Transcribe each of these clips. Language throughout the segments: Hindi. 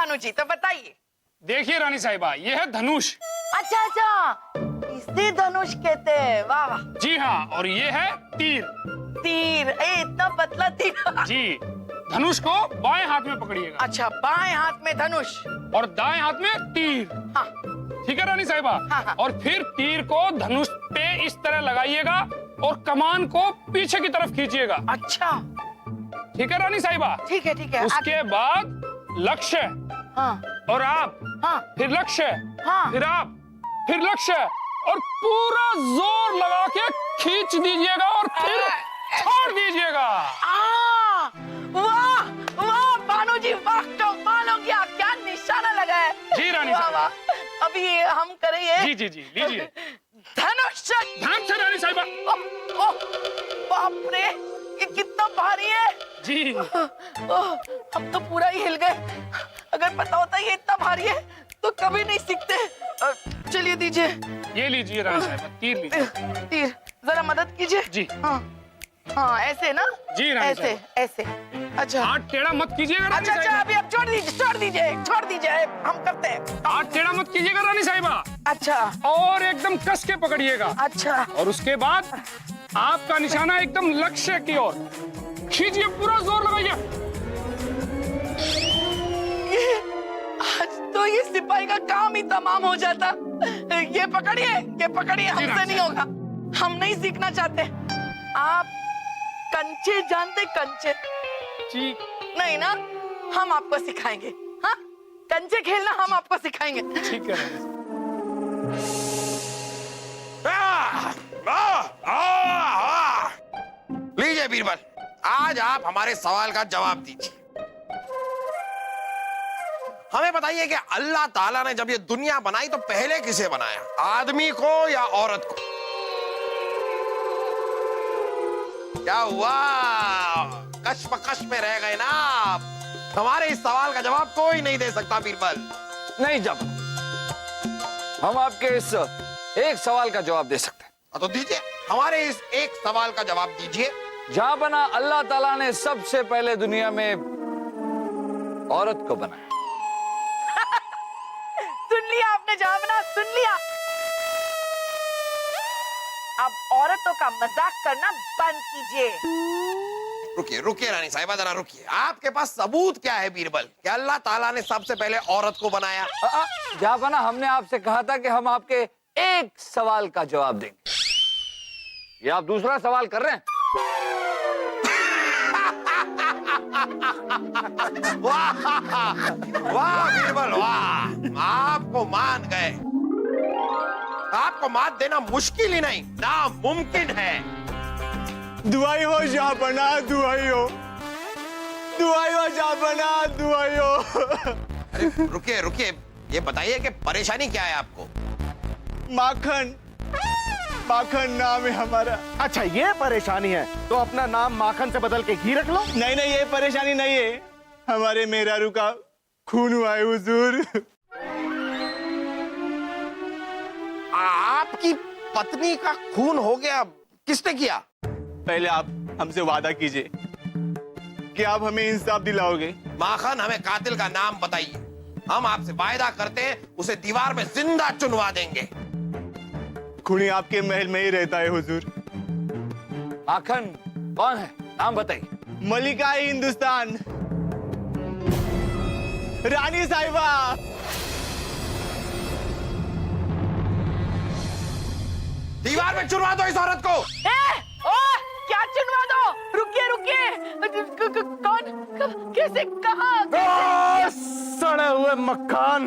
भानु जी, तो बताइए। देखिए रानी साहिबा, ये है धनुष। अच्छा अच्छा, इसे धनुष कहते हैं। वाह वाह। जी हाँ, और ये है तीर। तीर, इतना पतला तीर। जी, धनुष को बाएं हाथ में पकड़िएगा। अच्छा, बाएं हाथ में धनुष और दाएं हाथ में तीर। हाँ। ठीक है रानी साहिबा। हाँ। और फिर तीर को धनुष पे इस तरह लगाइएगा और कमान को पीछे की तरफ खींचिएगा। अच्छा, ठीक है रानी साहिबा। ठीक है ठीक है। उसके बाद लक्ष्य, हाँ और आप, हाँ फिर लक्ष्य, हाँ। फिर आप, फिर लक्ष्य, और पूरा जोर लगा के खींच दीजिएगा और फिर छोड़ दीजिएगा। वाह वाह भानु जी, वाह, कमाल हो गया। क्या निशाना लगा है। जी रानी वाह साहिबा। वाह। अभी हम करेंगे। जी जी जी, लीजिए। धनुष। ध्यान से रानी साहिबा। बाप रे, ये कितना भारी है। जी। हम तो पूरा ही हिल गए। अगर पता होता ये इतना भारी है तो कभी नहीं सीखते। चलिए दीजिए। ये लीजिए रानी साहिबा, तीर लीजिए। तीर, जरा मदद कीजिए। जी। हाँ हाँ, ऐसे ना। जी रानी ऐसे ऐसे। अच्छा हाथ टेढ़ा मत कीजिएगा रानी अच्छा अच्छा, साहिबा। अभी अब छोड़ दीजिए, हम करते हैं। हाथ टेढ़ा मत कीजिएगा रानी साहिबा। अच्छा और एकदम कस के पकड़िएगा। अच्छा। और उसके बाद आपका निशाना एकदम लक्ष्य की ओर खींचिए, पूरा जोर लगाइए। आज तो ये सिपाही का काम ही तमाम हो जाता। ये पकड़िए, हमसे नहीं होगा। हम नहीं सीखना चाहते। आप कंचे जानते? कंचे? जी। नहीं ना, हम आपको सिखाएंगे। हाँ, कंचे खेलना हम आपको सिखाएंगे। ठीक है। लीजिए बीरबल, आज आप हमारे सवाल का जवाब दीजिए। हमें बताइए कि अल्लाह ताला ने जब ये दुनिया बनाई तो पहले किसे बनाया, आदमी को या औरत को? क्या हुआ, कश्मकश में रह गए ना आप? हमारे इस सवाल का जवाब कोई नहीं दे सकता बीरबल। नहीं जब हम आपके इस एक सवाल का जवाब दे सकते हैं। तो दीजिए, हमारे इस एक सवाल का जवाब दीजिए। जहां बना अल्लाह ताला ने सबसे पहले दुनिया में औरत को बनाया। सुन लिया आपने जामना, सुन लिया। अब औरतों का मजाक करना बंद कीजिए। रुकिए रानी साहिबा, जरा रुकिए। आपके पास सबूत क्या है बीरबल कि अल्लाह ताला ने सबसे पहले औरत को बनाया? जहां बना हमने आपसे कहा था कि हम आपके एक सवाल का जवाब देंगे। ये आप दूसरा सवाल कर रहे हैं। वाह वाह बीरबल वाह, आपको मान गए। आपको मात देना मुश्किल ही नहीं, नामुमकिन है। दुआई हो जापना, दुआई हो जापना, दुआई हो। अरे रुकिए, ये बताइए कि परेशानी क्या है आपको? माखन नाम है हमारा। अच्छा, ये परेशानी है तो अपना नाम माखन से बदल के घी रख लो। नहीं, ये परेशानी नहीं है। हमारे मेहरारू का खून हुआ है हुजूर। आपकी पत्नी का खून हो गया? किसने किया? पहले आप हमसे वादा कीजिए कि आप हमें इंसाफ दिलाओगे। माखन, हमें कातिल का नाम बताइए। हम आपसे वायदा करते हैं उसे दीवार में जिंदा चुनवा देंगे। खूनी आपके महल में ही रहता है हुजूर। माखन कौन है, नाम बताइए। मलिका हिंदुस्तान, रानी साहिबा। दीवार में चुनवा दो इस औरत को। क्या चुनवा दो? रुकिए। कौन? कैसे? कहाँ? सड़े हुए मक्खान,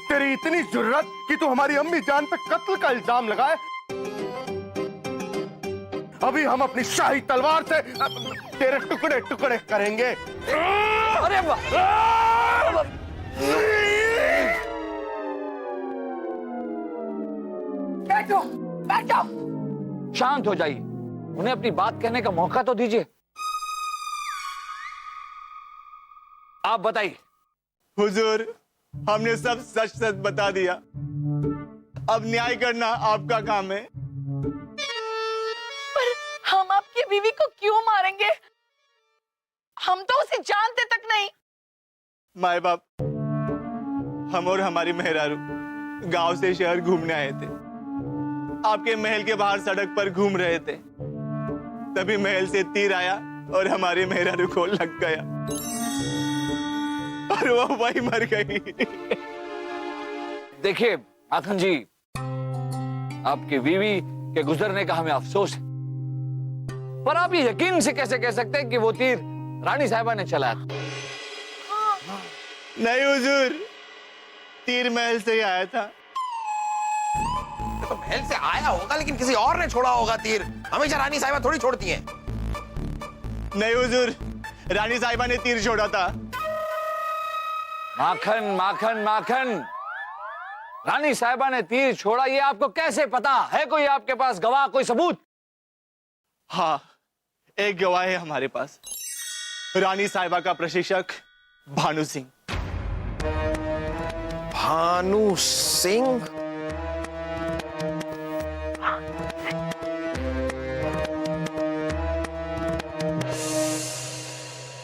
तेरी इतनी जुर्रत कि तू हमारी अम्मी जान पे कत्ल का इल्जाम लगाए। अभी हम अपनी शाही तलवार से तेरे टुकड़े टुकड़े करेंगे। अरे बैठो। शांत हो जाइए, उन्हें अपनी बात कहने का मौका तो दीजिए। आप बताइए। हुजूर, हमने सब सच सच बता दिया। अब न्याय करना आपका काम है। पर हम आपकी बीवी को क्यों मारेंगे? हम तो उसे जानते तक नहीं। माए बाप, हम और हमारी मेहरारू गांव से शहर घूमने आए थे। आपके महल के बाहर सड़क पर घूम रहे थे, तभी महल से तीर आया और हमारी मेहरारू को लग गया और वो वही मर गई। देखिए माखन जी, आपकी बीवी के गुजरने का हमें अफसोस है, पर आप ये यकीन से कैसे कह सकते हैं कि वो तीर रानी साहिबा ने चलाया था? नहीं हुजूर, तीर महल से ही आया था। तो महल से आया होगा, लेकिन किसी और ने छोड़ा होगा तीर। हमेशा रानी साहिबा थोड़ी छोड़ती हैं। नहीं हुजूर, रानी साहिबा ने तीर छोड़ा था। माखन माखन माखन, रानी साहिबा ने तीर छोड़ा ये आपको कैसे पता है? कोई आपके पास गवाह, कोई सबूत? हाँ, एक गवाह है हमारे पास, रानी साहिबा का प्रशिक्षक भानु सिंह। भानु सिंह?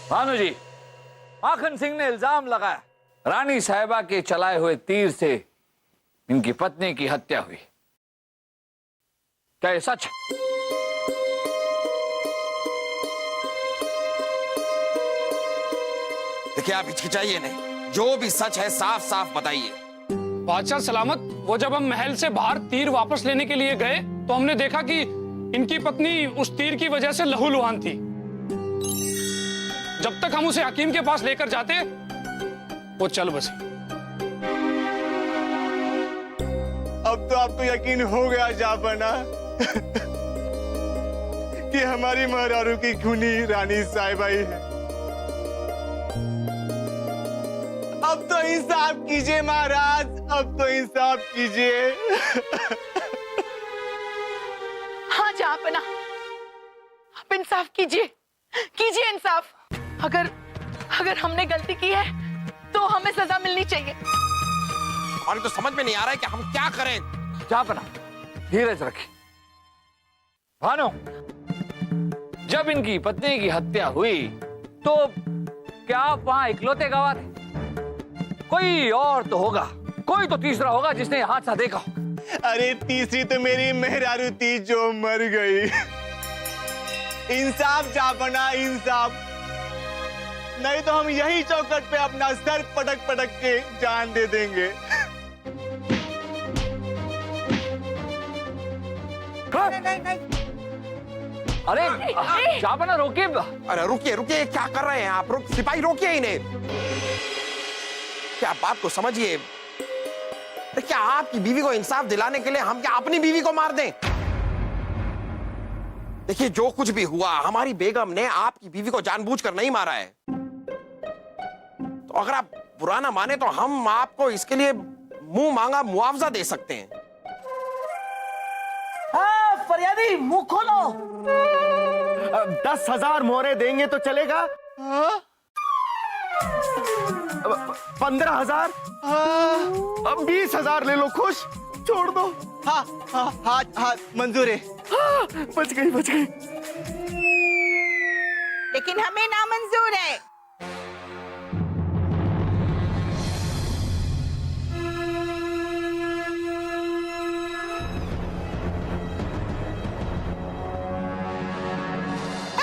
भानु जी, माखन सिंह ने इल्जाम लगाया रानी साहिबा के चलाए हुए तीर से इनकी पत्नी की हत्या हुई। क्या ये सच है? देखिए, आप हिचकिचाइए नहीं, जो भी सच है साफ साफ बताइए। बादशाह सलामत, वो जब हम महल से बाहर तीर वापस लेने के लिए गए तो हमने देखा कि इनकी पत्नी उस तीर की वजह से लहूलुहान थी। जब तक हम उसे हकीम के पास लेकर जाते वो चल बसी। अब तो आपको यकीन हो गया जापना कि हमारी मेहरारू की खूनी रानी साहिबा ही है। अब तो इंसाफ कीजिए महाराज, अब तो इंसाफ कीजिए। हाँ जहाँपना, आप इंसाफ कीजिए, कीजिए इंसाफ। अगर हमने गलती की है तो हमें सजा मिलनी चाहिए। हमें तो समझ में नहीं आ रहा है कि हम क्या करें। जहाँपना, धीरज रखिए। भानु, जब इनकी पत्नी की हत्या हुई तो क्या आप वहां इकलौते गवाह थे? कोई और तो होगा, कोई तो तीसरा होगा जिसने हादसा देखा हो। अरे तीसरी तो मेरी मेहरारू थी जो मर गई। इंसाफ जापना, इंसाफ, नहीं तो हम यही चौखट पे अपना सर पटक पटक के जान दे देंगे। अरे जापना, रोकिए। अरे रुकिए रुकिए, क्या कर रहे हैं आप? सिपाही रोकिए इन्हें। क्या बात को समझिए। अरे क्या आपकी बीवी को इंसाफ दिलाने के लिए हम क्या अपनी बीवी को मार दें? देखिए, जो कुछ भी हुआ, हमारी बेगम ने आपकी बीवी को जानबूझकर नहीं मारा है। तो अगर आप बुरा ना माने तो हम आपको इसके लिए मुंह मांगा मुआवजा दे सकते हैं। हाँ, फरियादी मुंह खोलो। 10,000 मोहरे देंगे तो चलेगा? 15,000? 20,000 ले लो, खुश? छोड़ दो। हाँ हाँ हाँ हाँ, मंजूर है। बच गई, बच गई। लेकिन हमें नामंजूर है।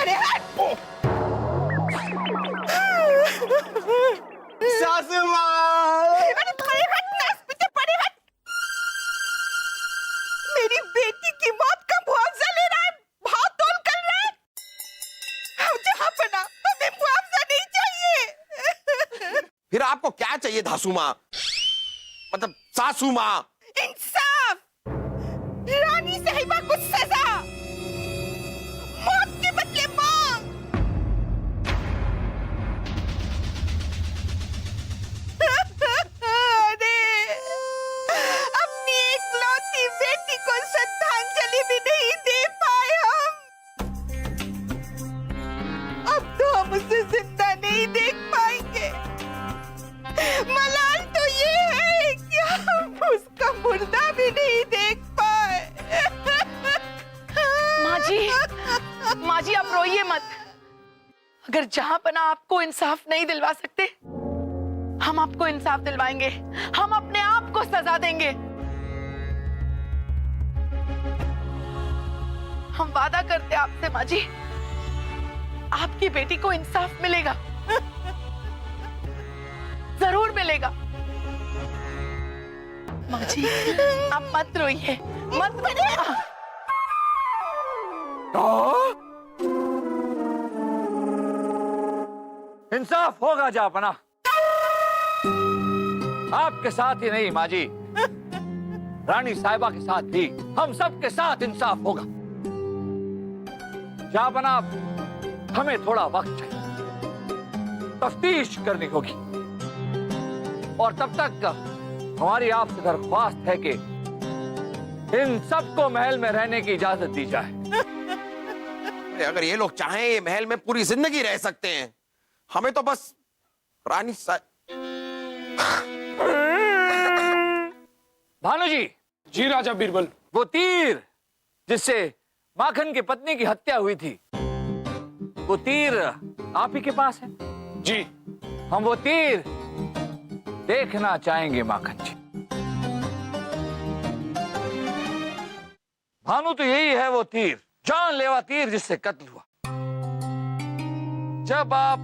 अरे हट! सासू माँ! अरे तुम्हारे हट ना, पीछे पड़े हट! मेरी बेटी की मौत का मुआवजा ले रहा है, भाव तोल कर रहा है। हम जहाँ पना, हमें मुआवजा नहीं चाहिए। फिर आपको क्या चाहिए धासू माँ? मतलब सासू माँ? इंसाफ, रानी साहिबा को सजा, मौत के बदले मौत। अरे, अपनी एकलौती बेटी को श्रद्धांजलि भी नहीं दे पाए हम। अब तो हम उसे जिंदा नहीं देख पाएंगे। मलाल तो ये है कि हम उसका मुर्दा भी नहीं देख पाए। माँ जी आप रोइए मत। अगर जहाँपना आपको इंसाफ नहीं दिलवा सकते हम आपको इंसाफ दिलवाएंगे, हम अपने आप को सजा देंगे। हम वादा करते आपसे माँ जी, आपकी बेटी को इंसाफ मिलेगा, जरूर मिलेगा। माँ जी आप मत रोइए, मत रोइए। इंसाफ होगा जापना, आपके साथ ही नहीं माँ जी, रानी साहिबा के साथ भी, हम सब के साथ इंसाफ होगा। जापना हमें थोड़ा वक्त चाहिए, तफ्तीश करनी होगी, और तब तक हमारी आपसे दरख्वास्त है कि इन सबको महल में रहने की इजाजत दी जाए। अगर ये लोग चाहें ये महल में पूरी जिंदगी रह सकते हैं, हमें तो बस रानी भानु जी। जी राजा बीरबल। वो तीर जिससे माखन की पत्नी की हत्या हुई थी, वो तीर आप ही के पास है? जी। हम वो तीर देखना चाहेंगे माखन जी। भानु तो यही है वो तीर, जानलेवा तीर जिससे कत्ल हुआ। जब आप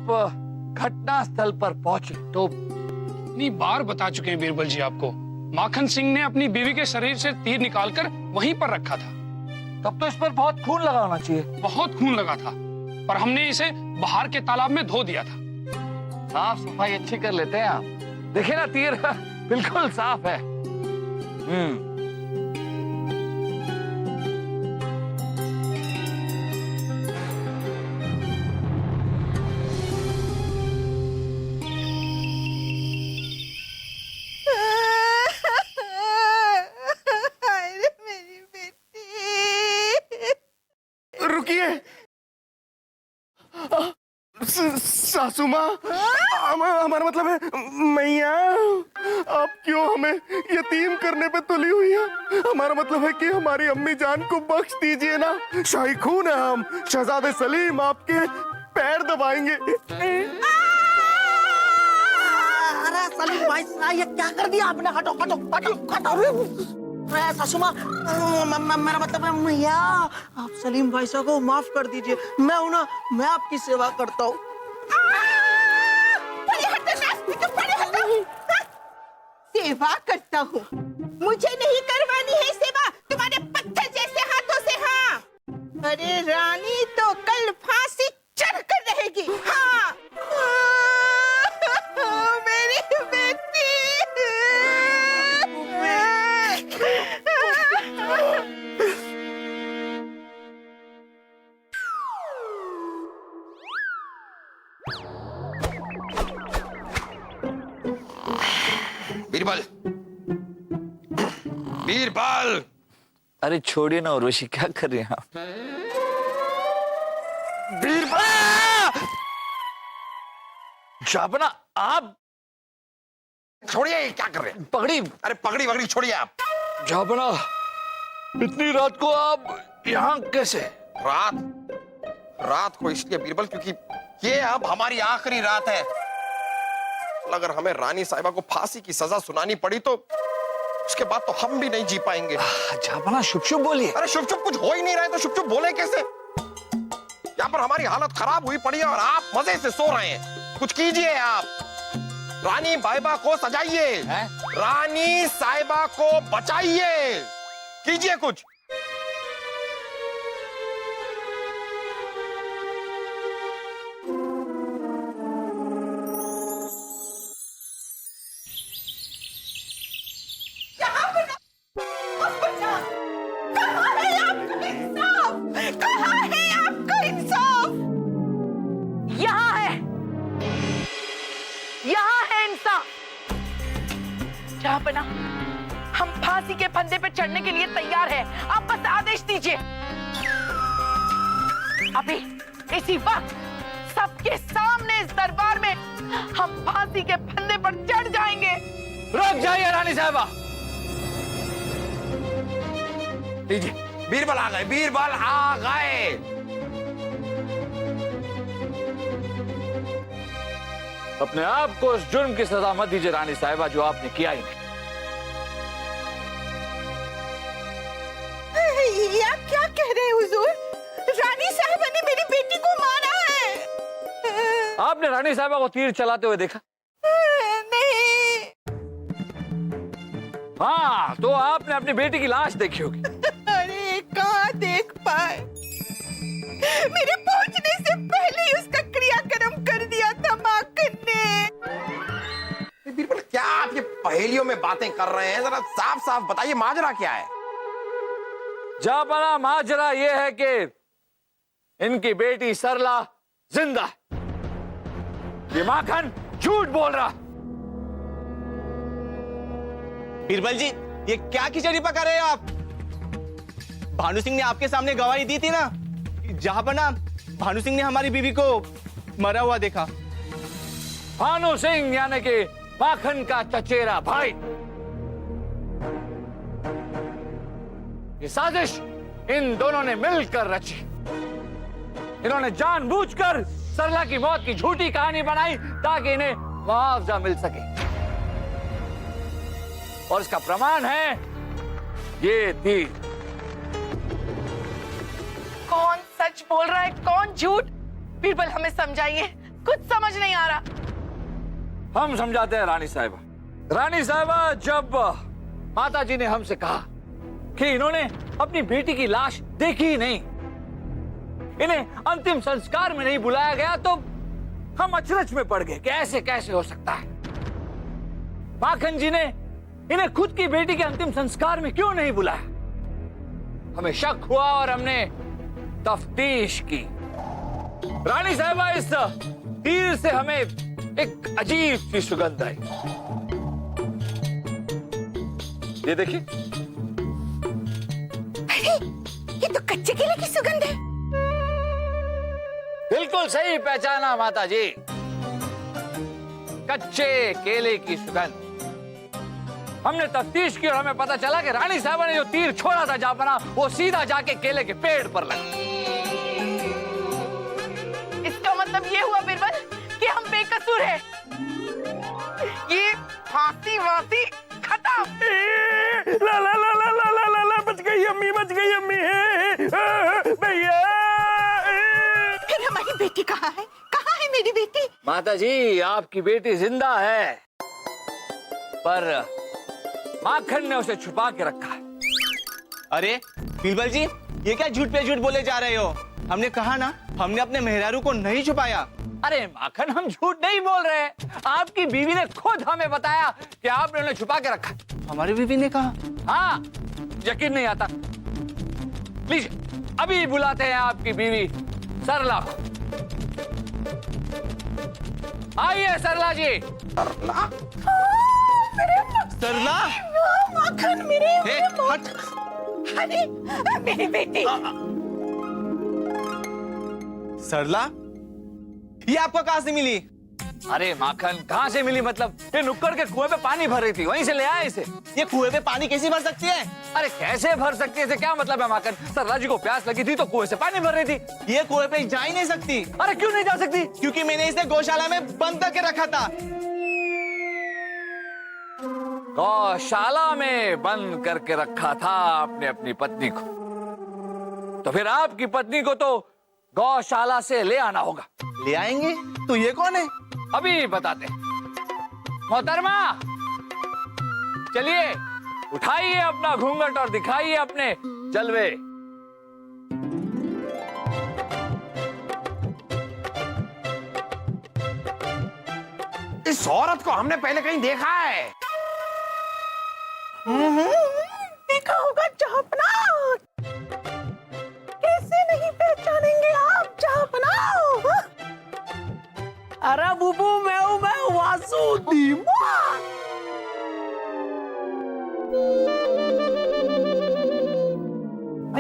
घटना स्थल पर पहुंचे तो इतनी बार बता चुके हैं बीरबल जी आपको, माखन सिंह ने अपनी बीवी के शरीर से तीर निकालकर वहीं पर रखा था। तब तो इस पर बहुत खून लगा होना चाहिए। बहुत खून लगा था, पर हमने इसे बाहर के तालाब में धो दिया था। साफ सफाई अच्छी कर लेते हैं आप। देखिए ना, तीर बिल्कुल साफ है। अरे मेरी बेटी। रुकिए सासू माँ, हमारा मतलब है मैया, आप क्यों हमें यतीम करने पे तुली हुई है? हमारा मतलब है कि हमारी अम्मी जान को बख्श दीजिए ना। शाही खून है हम, शहजादे सलीम आपके पैर दबाएंगे। अरे सलीम भाई साहब, ये क्या कर दिया आपने? हटो हटो हटो हटो। सासू माँ, मेरा मतलब है मैया, आप सलीम भाई साहब को माफ कर दीजिए। मैं हूं ना, मैं आपकी सेवा करता हूँ। सेवा करता हूँ? मुझे नहीं करवानी है सेवा तुम्हारे पत्थर जैसे हाथों से। हाँ, अरे रानी तो कल फांसी चढ़ कर रहेगी। हाँ, मेरी बेटी। बीरबल, बीरबल। अरे छोड़िए ना उर्वशी, क्या कर रहे हैं आप? बीरबल, जापना आप छोड़िए, क्या कर रहे हैं? पगड़ी। अरे पगड़ी वगड़ी छोड़िए आप। जापना, इतनी रात को आप यहाँ कैसे? रात को इसलिए बीरबल क्योंकि ये अब हमारी आखिरी रात है। अगर हमें रानी साहिबा को फांसी की सजा सुनानी पड़ी तो उसके बाद तो हम भी नहीं जी पाएंगे। जापना शुभ शुभ बोलिए। अरे शुभ शुभ कुछ हो ही नहीं रहा है तो शुभ शुभ बोले कैसे? यहाँ पर हमारी हालत खराब हुई पड़ी है और आप मजे से सो रहे हैं। कुछ कीजिए आप, रानी साहिबा को सजाइए, रानी साहिबा को बचाइए, कीजिए कुछ। बना, हम फांसी के फंदे पे चढ़ने के लिए तैयार हैं। आप बस आदेश दीजिए। अभी इसी वक्त सबके सामने इस दरबार में हम फांसी के फंदे पर चढ़ जाएंगे। रुक जाइए रानी साहिबा। लीजिए, बीरबल आ गए, बीरबल आ गए। अपने आप को उस जुर्म की सजा मत दीजिए रानी साहिबा जो आपने किया ही नहीं। या क्या कह रहे हैं हुजूर? रानी साहिबा ने मेरी बेटी को मारा है। आपने रानी साहिबा को तीर चलाते हुए देखा? नहीं। हाँ, तो आपने अपनी बेटी की लाश देखी होगी। अरे कहाँ देख पाए, मेरे पहुंचने से पहले ही उसका क्रियाक्रम कर दिया था माखन ने। बीरबल क्या आप ये पहेलियों में बातें कर रहे हैं? जरा साफ साफ बताइए माजरा क्या है? जापाना माजरा ये है कि इनकी बेटी सरला जिंदा है। ये माखन झूठ बोल रहा। बीरबल जी, ये क्या खिचड़ी पका रहे हो आप? भानु सिंह ने आपके सामने गवाही दी थी ना, जहां पर ना भानु सिंह ने हमारी बीवी को मरा हुआ देखा। भानु सिंह यानी कि माखन का चचेरा भाई। ये साजिश इन दोनों ने मिलकर रची। इन्होंने जानबूझकर सरला की मौत की झूठी कहानी बनाई ताकि इन्हें मुआवजा मिल सके। और इसका प्रमाण है ये तीर। कौन सच बोल रहा है, कौन झूठ? बीरबल हमें समझाइए, कुछ समझ नहीं आ रहा। हम समझाते हैं रानी साहिबा। रानी साहिबा, जब माता जी ने हमसे कहा कि इन्होंने अपनी बेटी की लाश देखी ही नहीं, इन्हें अंतिम संस्कार में नहीं बुलाया गया, तो हम अचरज में पड़ गए कि ऐसे कैसे हो सकता है। माखन जी ने इन्हें खुद की बेटी के अंतिम संस्कार में क्यों नहीं बुलाया? हमें शक हुआ और हमने तफ्तीश की। रानी साहिबा, इस तीर से हमें एक अजीब सी सुगंध आई। ये देखिए, ये तो कच्चे केले की सुगंध है। बिल्कुल सही पहचाना माता जी, कच्चे केले की सुगंध। हमने तफ्तीश की और हमें पता चला कि रानी साहिबा ने जो तीर छोड़ा था जापाना, वो सीधा जाके केले के पेड़ पर लगा। इसका मतलब ये हुआ बीरबल कि हम बेकसूर हैं। ये फांसी वासी खत्म। ला ला ला ला ला ला ला ला, बच गई अम्मी, बच गई अम्मी। भैया, फिर हमारी बेटी कहाँ है? कहाँ है मेरी बेटी? माता जी, आपकी बेटी जिंदा है, पर माखन ने उसे छुपा के रखा है। अरे बीरबल जी, ये क्या झूठ पे झूठ बोले जा रहे हो? हमने कहा ना, हमने अपने मेहरारू को नहीं छुपाया। अरे माखन, हम झूठ नहीं बोल रहे हैं। आपकी बीवी ने खुद हमें बताया कि आपने उन्हें छुपा के रखा। हमारी बीवी ने कहा? हाँ, यकीन नहीं आता। लीजिए, अभी बुलाते हैं आपकी बीवी सरला को। आइए सरला जी। सरला, माखन मेरे हट। अरे मेरी बेटी। सरला, ये आपको कहां से मिली? अरे माखन, कहाँ से मिली मतलब? ये नुक्कड़ के कुएं पे पानी भर रही थी, वहीं से ले आए इसे। ये कुएं पे पानी कैसे भर सकती है? अरे कैसे भर सकती है, इसे क्या मतलब है माखन? सरला जी को प्यास लगी थी तो कुएं से पानी भर रही थी। ये कुएं पे जा ही नहीं सकती। अरे क्यों नहीं जा सकती? क्योंकि मैंने इसे गौशाला में बंद करके रखा था। गौशाला में बंद करके रखा था आपने अपनी पत्नी को, तो फिर आपकी पत्नी को तो गौशाला से ले आना होगा। ले आएंगे? तो ये कौन है? अभी बताते हैं। मोहतरमा, चलिए उठाइए अपना घूंघट और दिखाइए अपने जलवे। इस औरत को हमने पहले कहीं देखा है। देखा होगा जापना। कैसे नहीं पहचानेंगे आप जापना? अरे बुबू, मैं वासु धीमा।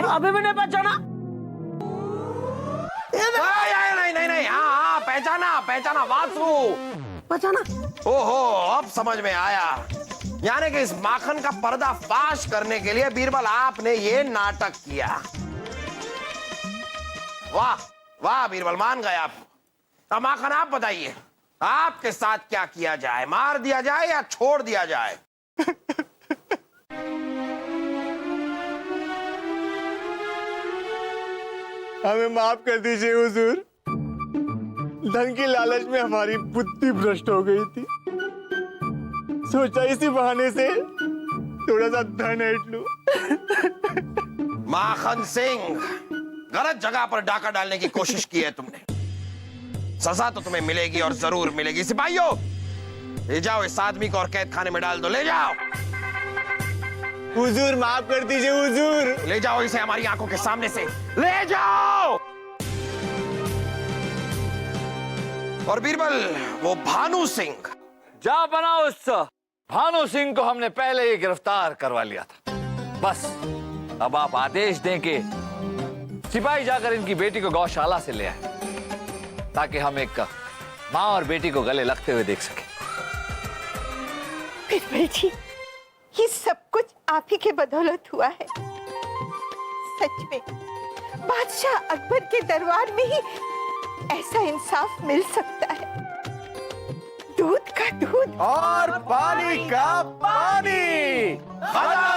अभी भी नहीं पहचाना? नहीं नहीं नहीं, हाँ हाँ, पहचाना पहचाना, वासु पहचाना? ओहो, अब समझ में आया। यानी कि इस माखन का पर्दाफाश करने के लिए बीरबल आपने ये नाटक किया। वाह वाह बीरबल, मान गए आप। अब माखन आप बताइए, आपके साथ क्या किया जाए, मार दिया जाए या छोड़ दिया जाए? हमें माफ कर दीजिए हुजूर। धन की लालच में हमारी बुद्धि भ्रष्ट हो गई थी। सोचा इसी बहाने से थोड़ा सा धन ऐंठ लूं। माखन सिंह, गलत जगह पर डाका डालने की कोशिश की है तुमने। सजा तो तुम्हें मिलेगी और जरूर मिलेगी। सिपाहियों, ले जाओ इस आदमी को और कैद खाने में डाल दो। ले जाओ। हुजूर माफ कर दीजिए हुजूर। ले जाओ इसे हमारी आंखों के सामने से, ले जाओ। और बीरबल, वो भानु सिंह, जा बना उस भानु सिंह को हमने पहले ही गिरफ्तार करवा लिया था। बस अब आप आदेश दें कि सिपाही जाकर इनकी बेटी को गौशाला से ले आए, ताकि हम एक माँ और बेटी को गले लगते हुए देख सके। बीरबल जी, ये सब कुछ आप ही के बदौलत हुआ है। सच में बादशाह अकबर के दरबार में ही ऐसा इंसाफ मिल सकता है। दूध का दूध और पानी का पानी। खबरदार!